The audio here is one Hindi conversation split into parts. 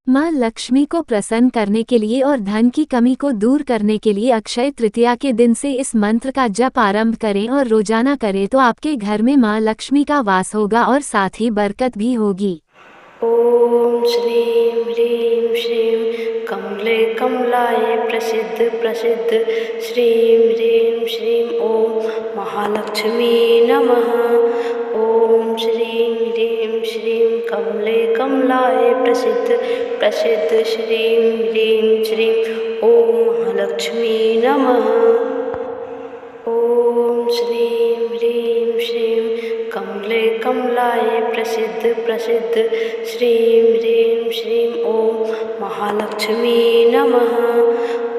माँ लक्ष्मी को प्रसन्न करने के लिए और धन की कमी को दूर करने के लिए अक्षय तृतीया के दिन से इस मंत्र का जप आरंभ करें और रोजाना करें तो आपके घर में माँ लक्ष्मी का वास होगा और साथ ही बरकत भी होगी। ओम श्रीं ह्रीं श्रीं कमले कमलाय प्रसिद्ध प्रसिद्ध श्रीं ह्रीं श्रीं ओम महालक्ष्मी नमः। ओम श्रीं ह्रीं श्रीं कमले कमलाय प्रसिद्ध प्रसिद्ध श्रीं ह्रीं श्रीं ओम महालक्ष्मी नमः। ओम श्रीं ह्रीं श्रीं कमले कमलाय प्रसिद्ध प्रसिद्ध श्रीं ह्रीं श्रीं ओम महालक्ष्मी नमः।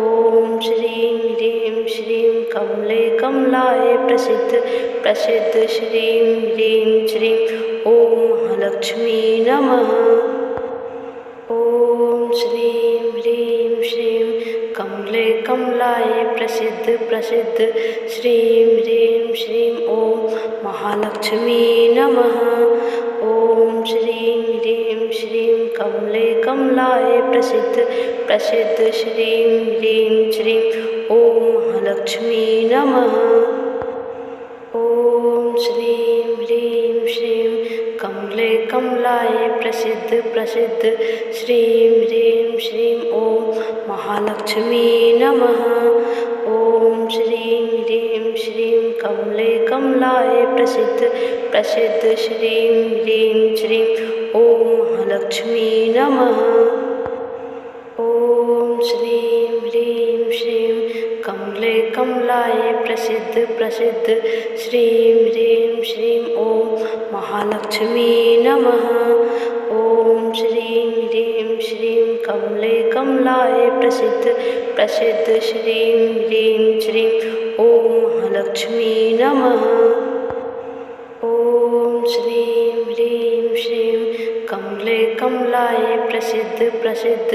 ओम श्रीं ह्रीं श्रीं कमले कमलाय प्रसिद्ध प्रसिद्ध श्रीं ह्रीं श्रीं ओम महालक्ष्मी नमः। ओम श्रीं ह्रीं श्रीं कमले कमलाय प्रसिद्ध प्रसिद्ध श्रीं ह्रीं श्रीं ओम महालक्ष्मी नमः। ओम श्रीं ह्रीं श्रीं कमले कमलाय प्रसिद्ध प्रसिद्ध श्रीं ह्रीं श्रीं ओम महालक्ष्मी नमः। ओम श्रीं ह्रीं श्रीं कमले कमलाय प्रसिद्ध प्रसिद्ध श्रीं ह्रीं श्रीं ओम महालक्ष्मी नमः। ओम श्रीं ह्रीं श्रीं कमले कमलाय प्रसिद्ध प्रसिद्ध श्रीं ह्रीं श्रीं ओम महालक्ष्मी नमः। ओम श्रीं ह्रीं श्रीं कमले कमलाय प्रसिद्ध प्रसिद्ध श्रीं ह्रीं श्रीं ओम महालक्ष्मी नमः। ओम श्रीं ह्रीं श्रीं कमले कमलाय प्रसिद्ध प्रसिद्ध श्रीं ह्रीं श्रीं ओम महालक्ष्मी नमः। ओम श्रीं ह्रीं श्रीं कमले कमलाय प्रसिद्ध प्रसिद्ध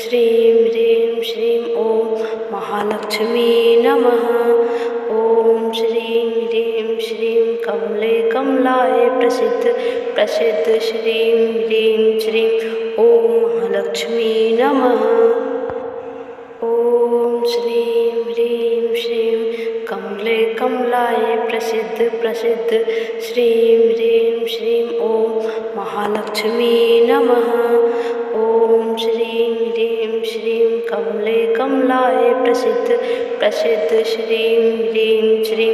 श्रीं ह्रीं श्रीं ओम महालक्ष्मी नमः। ओम श्रीं ह्रीं श्रीं कमले कमलाय प्रसिद्ध प्रसिद्ध श्रीं ह्रीं श्रीं ओम महालक्ष्मी नमः। ओम श्रीं ह्रीं श्रीं कमले कमलाय प्रसिद्ध प्रसिद्ध श्रीं ह्रीं श्रीं ओम महालक्ष्मी नमः। ओम श्रीं ह्रीं श्रीं कमले कमलाय प्रसिद्ध प्रसिद्ध श्रीं ह्रीं श्रीं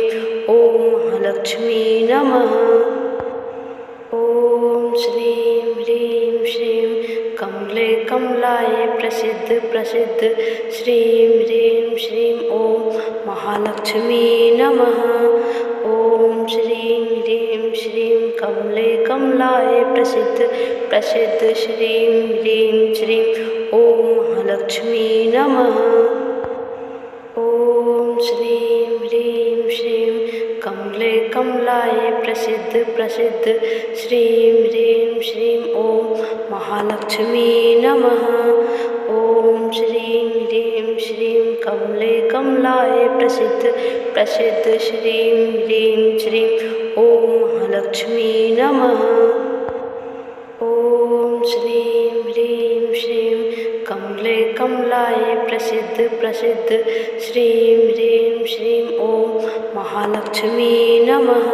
ओम महालक्ष्मी नमः। ओम श्रीं ह्रीं श्रीं कमले कमलाय प्रसिद्ध प्रसिद्ध श्रीं ह्रीं श्रीं ओम महालक्ष्मी नमः। ओम श्रीं ह्रीं श्रीं कमले कमलाय प्रसिद्ध प्रसिद्ध श्रीं ह्रीं श्रीं ओम महालक्ष्मी नमः। ओम श्रीं ह्रीं श्रीं कमले कमलाय प्रसिद्ध प्रसिद्ध श्रीं ह्रीं श्रीं ओम महालक्ष्मी नमः। ओम श्रीं ह्रीं श्रीं कमले कमलाय प्रसिद्ध प्रसिद्ध श्रीं ह्रीं श्रीं ओम महालक्ष्मी नमः। ओम श्रीं ह्रीं श्रीं कमले कमलाय प्रसिद्ध प्रसिद्ध श्रीं ह्रीं श्रीं ओम महालक्ष्मी नमः।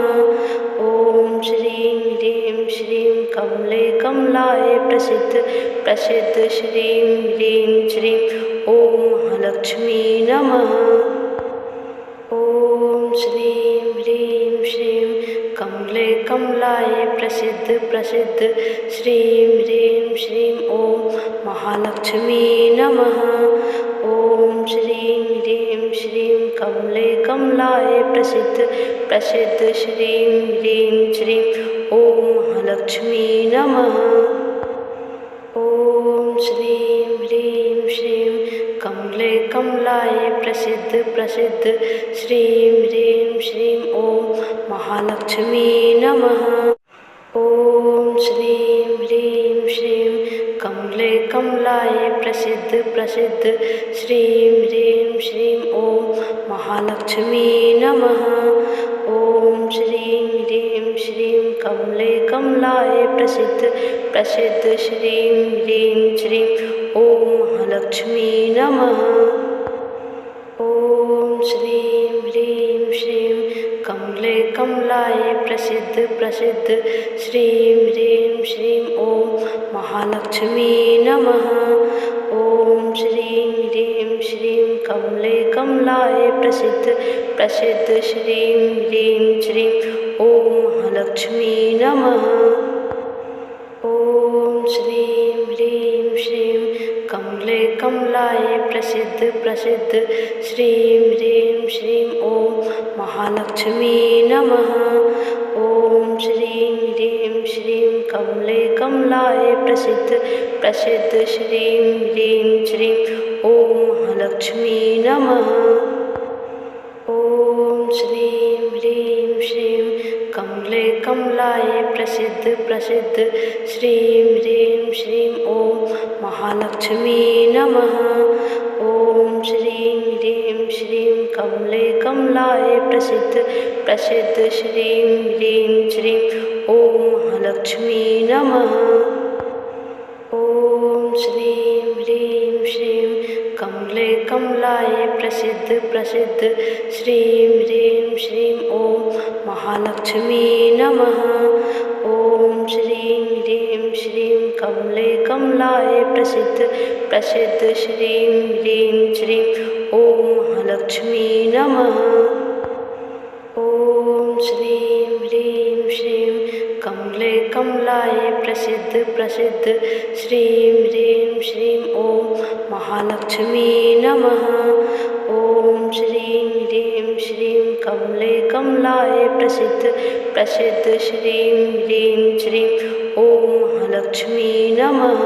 ओम श्रीं ह्रीं श्रीं कमले कमलाय प्रसिद्ध प्रसिद्ध श्रीं ह्रीं श्रीं ओम महालक्ष्मी नमः। ओम श्रीं ह्रीं श्रीं कमले कमलाय प्रसिद्ध प्रसिद्ध श्रीं ह्रीं श्रीं ओम महालक्ष्मी नमः। ओम श्रीं ह्रीं श्रीं कमले कमलाय प्रसिद्ध प्रसिद्ध श्रीं ह्रीं श्रीं ओम महालक्ष्मी नमः। ओम श्रीं ह्रीं श्रीं कमले कमलाय प्रसिद्ध प्रसिद्ध श्रीं ह्रीं श्रीं ओम महालक्ष्मी नमः। ओम श्रीं ह्रीं श्रीं कमले कमलाय प्रसिद्ध प्रसिद्ध श्रीं ह्रीं श्रीं ओम महालक्ष्मी नमः। ओम श्रीं ह्रीं श्रीं कमले कमलाय प्रसिद्ध प्रसिद्ध श्रीं ह्रीं श्रीं ॐ महालक्ष्मी नमः। ॐ श्रीं ह्रीं श्रीं कमले कमलाय प्रसिद्ध प्रसिद्ध श्रीं ह्रीं श्रीं ॐ महालक्ष्मी नमः। ॐ श्रीं ह्रीं श्रीं कमले कमलाय प्रसिद्ध प्रसिद्ध श्रीं ह्रीं श्रीं ॐ महालक्ष्मी नमः। ॐ श्रीं ह्रीं श्रीं कमले कमलाय प्रसिद्ध प्रसिद्ध श्रीं ह्रीं श्रीं ॐ महालक्ष्मी नमः। ॐ श्रीं ह्रीं श्रीं कमले कमलाय प्रसिद्ध प्रसिद्ध श्रीं ह्रीं श्रीं ॐ महालक्ष्मी नमः। ॐ श्रीं ह्रीं श्रीं कमले कमलाय प्रसिद्ध प्रसिद्ध श्रीं ह्रीं श्रीं ॐ महालक्ष्मी नमः। ॐ श्रीं ह्रीं श्रीं कमले कमलाय प्रसिद्ध प्रसिद्ध श्रीं ह्रीं श्रीं ॐ महालक्ष्मी नमः। ॐ श्रीं ह्रीं श्रीं कमले कमलाय प्रसिद्ध प्रसिद्ध श्रीं ह्रीं श्रीं ॐ महालक्ष्मी नमः। ॐ श्रीं ह्रीं श्रीं कमले कमलाय प्रसिद्ध प्रसिद्ध श्रीं ह्रीं श्रीं ॐ महालक्ष्मी नमः। ॐ श्रीं ह्रीं श्रीं कमले कमलाय प्रसिद्ध प्रसिद्ध श्रीं ह्रीं श्रीं ॐ महालक्ष्मी नमः। ॐ श्रीं ह्रीं श्रीं कमले कमलाय प्रसिद्ध प्रसिद्ध श्रीं ह्रीं श्रीं ॐ महालक्ष्मी नमः।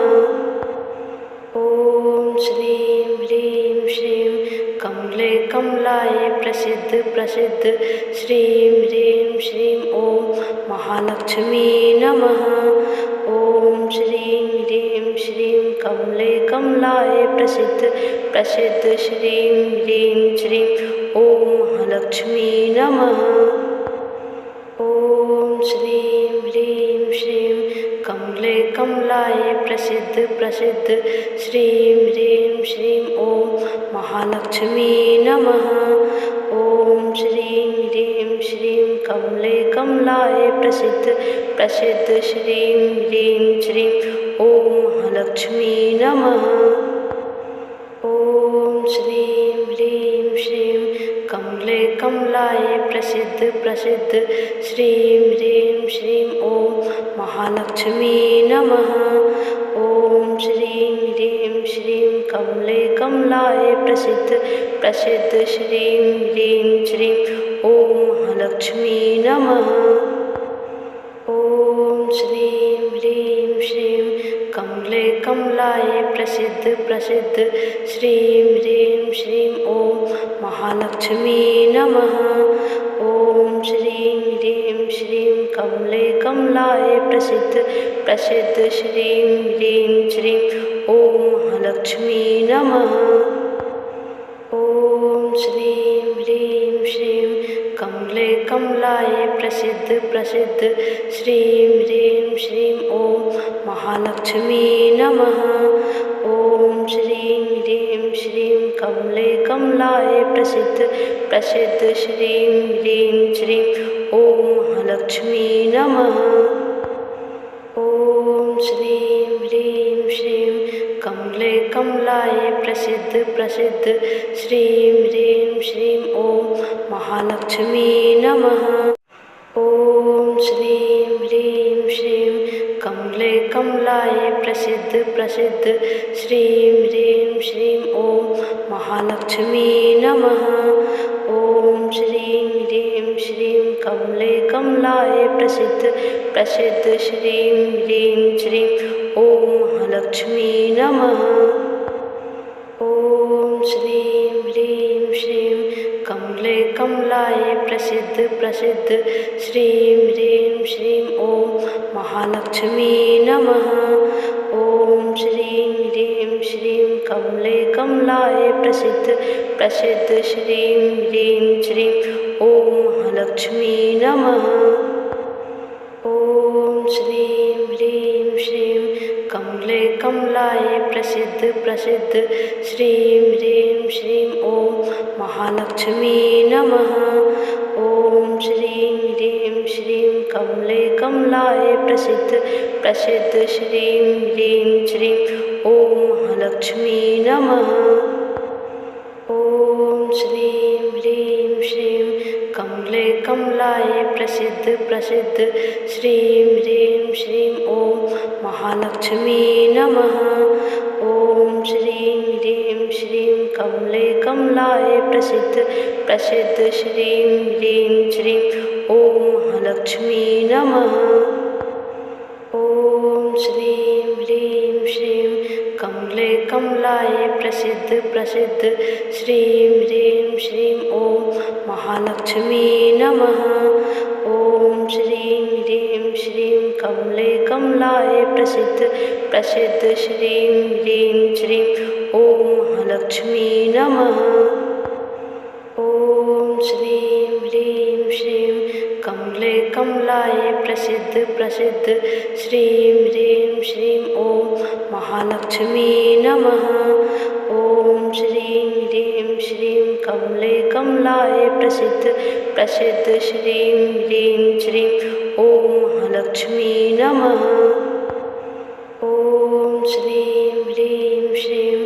ॐ श्रीं ह्रीं श्रीं कमले कमलाय प्रसिद्ध प्रसिद्ध श्रीं ह्रीं श्रीं ॐ महालक्ष्मी नमः। ॐ श्रीं ह्रीं श्रीं कमले कमलाय प्रसिद्ध प्रसिद्ध श्रीं ह्रीं श्रीं ॐ महालक्ष्मी नमः। ॐ श्रीं ह्रीं श्रीं कमले कमलाय प्रसिद्ध प्रसिद्ध श्रीं ह्रीं श्रीं ॐ महालक्ष्मी नमः। ॐ श्रीं ह्रीं श्रीं कमले कमलाय प्रसिद्ध प्रसिद्ध श्रीं ह्रीं श्रीं ॐ महालक्ष्मी नमः। ॐ श्रीं ह्रीं श्रीं कमले कमलाय प्रसिद्ध प्रसिद्ध श्रीं ह्रीं श्रीं ॐ महालक्ष्मी नमः। ॐ श्रीं ह्रीं श्रीं कमले कमलाय प्रसिद्ध प्रसिद्ध श्रीं ह्रीं श्रीं ॐ महालक्ष्मी नमः। ॐ श्रीं ह्रीं श्रीं कमले कमलाय प्रसिद्ध प्रसिद्ध श्रीं ह्रीं श्रीं ॐ महालक्ष्मी नमः। ॐ श्रीं ह्रीं श्रीं कमले कमलाय प्रसिद्ध प्रसिद्ध श्रीं ह्रीं श्रीं ॐ महालक्ष्मी नमः। ॐ श्रीं ह्रीं श्रीं कमले कमलाय प्रसिद्ध प्रसिद्ध श्रीं ह्रीं श्रीं ॐ महालक्ष्मी नमः। ॐ श्रीं ह्रीं श्रीं कमले कमलाय प्रसिद्ध प्रसिद्ध श्रीं ह्रीं श्रीं ॐ महालक्ष्मी नमः। ॐ श्रीं ह्रीं श्रीं कमले कमलाय प्रसिद्ध प्रसिद्ध श्रीं ह्रीं श्रीं ॐ महालक्ष्मी नमः। ॐ श्रीं ह्रीं श्रीं कमले कमलाय प्रसिद्ध प्रसिद्ध श्रीं ह्रीं श्रीं ॐ महालक्ष्मी नमः। ॐ श्रीं ह्रीं श्रीं कमले कमलाय प्रसिद्ध प्रसिद्ध श्रीं ह्रीं श्रीं ॐ महालक्ष्मी नमः। ॐ श्रीं ह्रीं श्रीं कमले कमलाय प्रसिद्ध प्रसिद्ध श्रीं ह्रीं श्रीं ॐ महालक्ष्मी नमः। ॐ श्रीं ह्रीं श्रीं कमले कमलाय प्रसिद्ध प्रसिद्ध श्रीं ह्रीं श्रीं ॐ महालक्ष्मी नमः। ॐ श्रीं ह्रीं श्रीं कमले कमलाय प्रसिद्ध प्रसिद्ध श्रीं ह्रीं श्रीं ॐ महालक्ष्मी नमः। ॐ श्रीं ह्रीं श्रीं कमले कमलाय प्रसिद्ध प्रसिद्ध श्रीं ह्रीं श्रीं ॐ महालक्ष्मी नमः। ॐ श्रीं ह्रीं श्रीं कमले कमलाय प्रसिद्ध प्रसिद्ध श्रीं ह्रीं श्रीं ॐ महालक्ष्मी नमः। ॐ श्रीं ह्रीं श्रीं कमले कमलाय प्रसिद्ध प्रसिद्ध श्रीं ह्रीं श्रीं ॐ महालक्ष्मी नमः। ॐ श्रीं ह्रीं श्रीं कमले कमलाय प्रसिद्ध प्रसिद्ध श्रीं ह्रीं श्रीं ॐ महालक्ष्मी नमः। ॐ श्रीं ह्रीं श्रीं कमले कमलाय प्रसिद्ध प्रसिद्ध श्रीं ह्रीं श्रीं ॐ महालक्ष्मी नमः। ॐ श्रीं ह्रीं श्रीं कमले कमलाय प्रसिद्ध प्रसिद्ध श्रीं ह्रीं श्रीं ॐ महालक्ष्मी नमः। ॐ श्रीं ह्रीं श्रीं कमले कमलाय प्रसिद्ध प्रसिद्ध श्रीं ह्रीं श्रीं ॐ महालक्ष्मी नमः। ॐ श्रीं ह्रीं श्रीं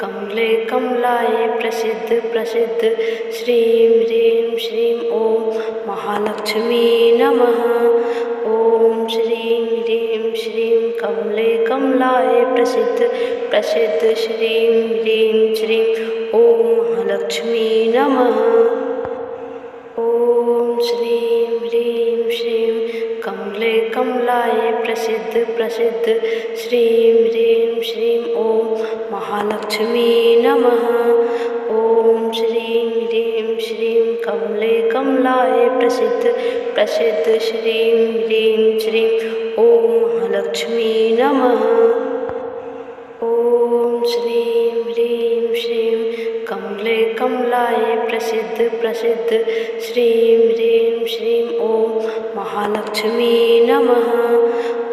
कमले कमलाय प्रसिद्ध प्रसिद्ध श्रीं ह्रीं श्रीं ॐ महालक्ष्मी नमः। ॐ श्रीं ह्रीं श्रीं कमले कमलाय प्रसिद्ध प्रसिद्ध श्रीं ह्रीं श्रीं ॐ महालक्ष्मी नमः। ॐ श्रीं ह्रीं श्रीं कमले कमलाय प्रसिद्ध प्रसिद्ध श्रीं ह्रीं श्रीं ॐ महालक्ष्मी नमः। ॐ श्रीं ह्रीं श्रीं कमले कमलाय प्रसिद्ध प्रसिद्ध श्रीं ह्रीं श्रीं ॐ महालक्ष्मी नमः। ॐ श्रीं ह्रीं श्रीं कमले कमलाय प्रसिद्ध प्रसिद्ध श्रीं ह्रीं श्रीं ॐ महालक्ष्मी नमः।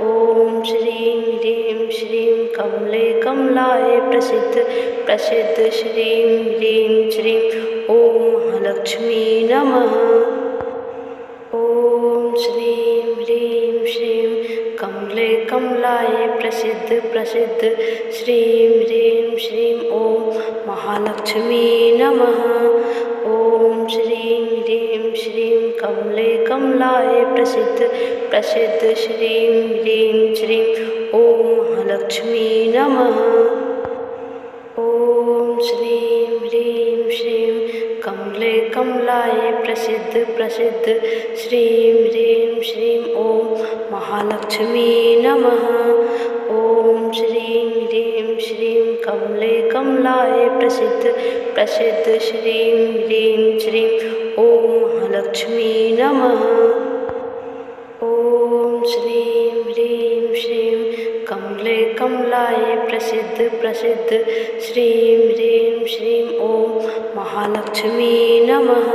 ॐ श्रीं ह्रीं श्रीं कमले कमलाय प्रसिद्ध प्रसिद्ध श्रीं ह्रीं श्रीं ॐ महालक्ष्मी नमः। ॐ श्रीं ह्रीं श्रीं कमले कमलाय प्रसिद्ध प्रसिद्ध श्रीं ह्रीं श्रीं ॐ महालक्ष्मी नमः। ॐ श्रीं ह्रीं श्रीं कमले कमलाय प्रसिद्ध प्रसिद्ध श्रीं ह्रीं श्रीं ॐ महालक्ष्मी नमः। ॐ श्रीं ह्रीं श्रीं कमले कमलाय प्रसिद्ध प्रसिद्ध श्रीं ह्रीं श्रीं ॐ महालक्ष्मी नमः। ॐ श्रीं ह्रीं श्रीं कमले कमलाय प्रसिद्ध प्रसिद्ध श्रीं ह्रीं श्रीं ॐ महालक्ष्मी नमः। ॐ श्रीं ह्रीं श्रीं कमले कमलाय प्रसिद्ध प्रसिद्ध श्रीं ह्रीं श्रीं ॐ महालक्ष्मी नमः।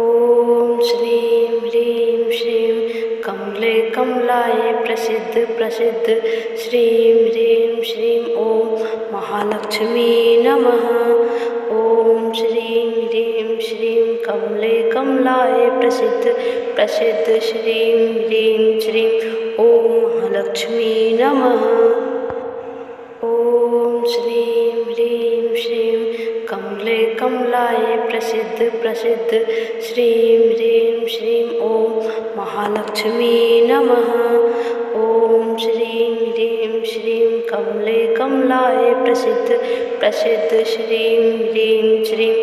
ॐ श्रीं ह्रीं श्रीं कमले कमलाय प्रसिद्ध प्रसिद्ध श्रीं ह्रीं श्रीं ॐ महालक्ष्मी नमः। ॐ श्रीं ह्रीं श्रीं कमले कमलाय प्रसिद्ध प्रसिद्ध श्रीं ह्रीं श्रीं ॐ महालक्ष्मी नमः। ॐ श्रीं ह्रीं श्रीं कमले कमलाय प्रसिद्ध प्रसिद्ध श्रीं ह्रीं श्रीं ॐ महालक्ष्मी नमः। ॐ श्रीं ह्रीं श्रीं कमले कमलाय प्रसिद्ध प्रसिद्ध श्रीं ह्रीं श्रीं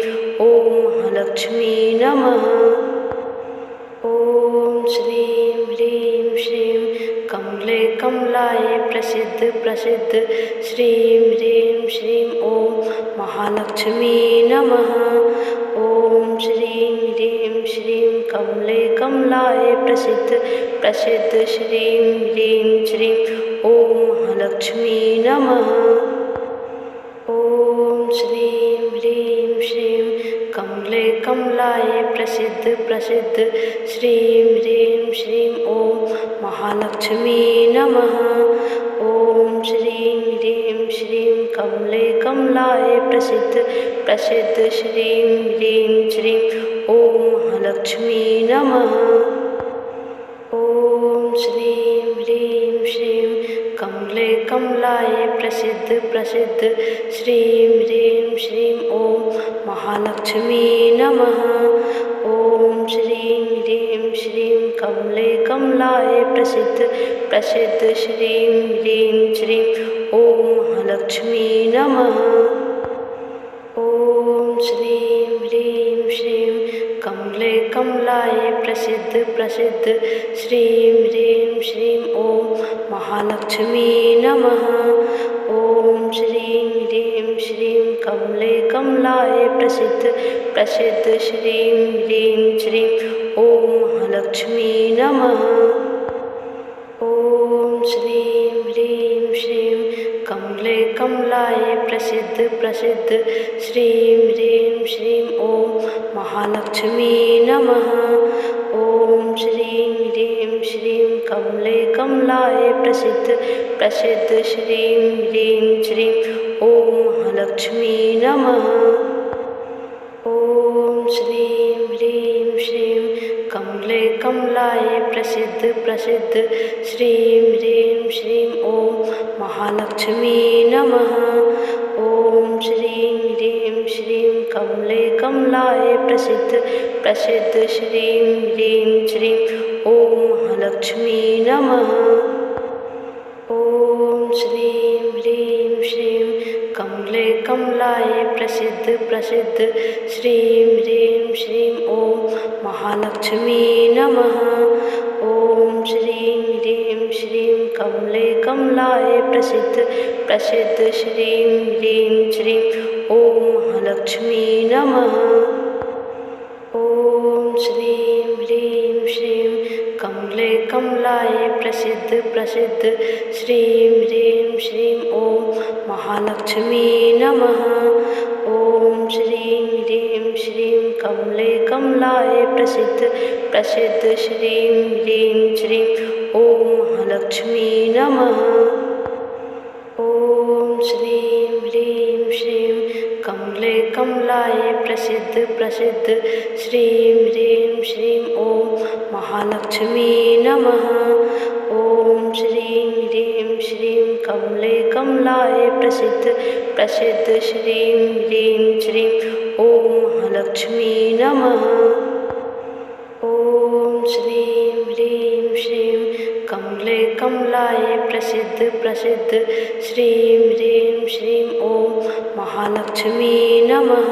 ॐ महालक्ष्मी नमः। ॐ श्रीं ह्रीं श्रीं कमले कमलाय प्रसिद्ध प्रसिद्ध श्रीं ह्रीं श्रीं ॐ महालक्ष्मी नमः। ॐ श्रीं ह्रीं श्रीं कमले कमलाय प्रसिद्ध प्रसिद्ध श्रीं ह्रीं श्रीं ॐ महालक्ष्मी नमः। ॐ श्रीं ह्रीं श्रीं कमले कमलाय प्रसिद्ध प्रसिद्ध श्रीं ह्रीं श्रीं ॐ महालक्ष्मी नमः। ॐ श्रीं ह्रीं श्रीं कमले कमलाय प्रसिद्ध प्रसिद्ध श्रीं ह्रीं श्रीं ॐ महालक्ष्मी नमः। ॐ श्रीं ह्रीं श्रीं कमले कमलाय प्रसिद्ध प्रसिद्ध श्रीं ह्रीं श्रीं ॐ महालक्ष्मी नमः। ॐ श्रीं ह्रीं श्रीं कमले कमलाय प्रसिद्ध प्रसिद्ध श्रीं ह्रीं श्रीं ॐ महालक्ष्मी नमः। ॐ श्रीं ह्रीं श्रीं कमले कमलाय प्रसिद्ध प्रसिद्ध श्रीं ह्रीं श्रीं ॐ महालक्ष्मी नमः। ॐ श्रीं ह्रीं श्रीं कमले कमलाय प्रसिद्ध प्रसिद्ध श्रीं ह्रीं श्रीं ॐ महालक्ष्मी नमः। ॐ श्रीं ह्रीं श्रीं कमले कमलाय प्रसिद्ध प्रसिद्ध श्रीं ह्रीं श्रीं ॐ महालक्ष्मी नमः। ॐ श्रीं ह्रीं श्रीं कमले कमलाय प्रसिद्ध प्रसिद्ध श्रीं ह्रीं श्रीं ॐ महालक्ष्मी नमः। ॐ श्रीं ह्रीं श्रीं कमले कमलाय प्रसिद्ध प्रसिद्ध श्रीं ह्रीं श्रीं ॐ महालक्ष्मी नमः। ॐ श्रीं ह्रीं श्रीं कमले कमलाय प्रसिद्ध प्रसिद्ध श्रीं ह्रीं श्रीं ॐ महालक्ष्मी नमः। ॐ श्रीं ह्रीं श्रीं कमले कमलाय प्रसिद्ध प्रसिद्ध श्रीं ह्रीं श्रीं ॐ महालक्ष्मी नमः। ॐ श्रीं ह्रीं श्रीं कमले कमलाय प्रसिद्ध प्रसिद्ध श्रीं ह्रीं श्रीं ॐ महालक्ष्मी नमः। ॐ श्रीं ह्रीं श्रीं कमले कमलाय प्रसिद्ध प्रसिद्ध श्रीं ह्रीं श्रीं ॐ महालक्ष्मी नमः। ॐ श्रीं ह्रीं श्रीं कमले कमलाय प्रसिद्ध प्रसिद्ध श्रीं ह्रीं श्रीं ॐ महालक्ष्मी नमः। ॐ श्रीं ह्रीं श्रीं कमले कमलाय प्रसिद्ध प्रसिद्ध श्रीं ह्रीं श्रीं ॐ महालक्ष्मी नमः। ॐ श्रीं ह्रीं श्रीं कमले कमलाय प्रसिद्ध प्रसिद्ध श्रीं ह्रीं श्रीं ॐ महालक्ष्मी नमः। ॐ श्रीं ह्रीं श्रीं कमले कमलाय प्रसिद्ध प्रसिद्ध श्रीं ह्रीं श्रीं ॐ महालक्ष्मी नमः।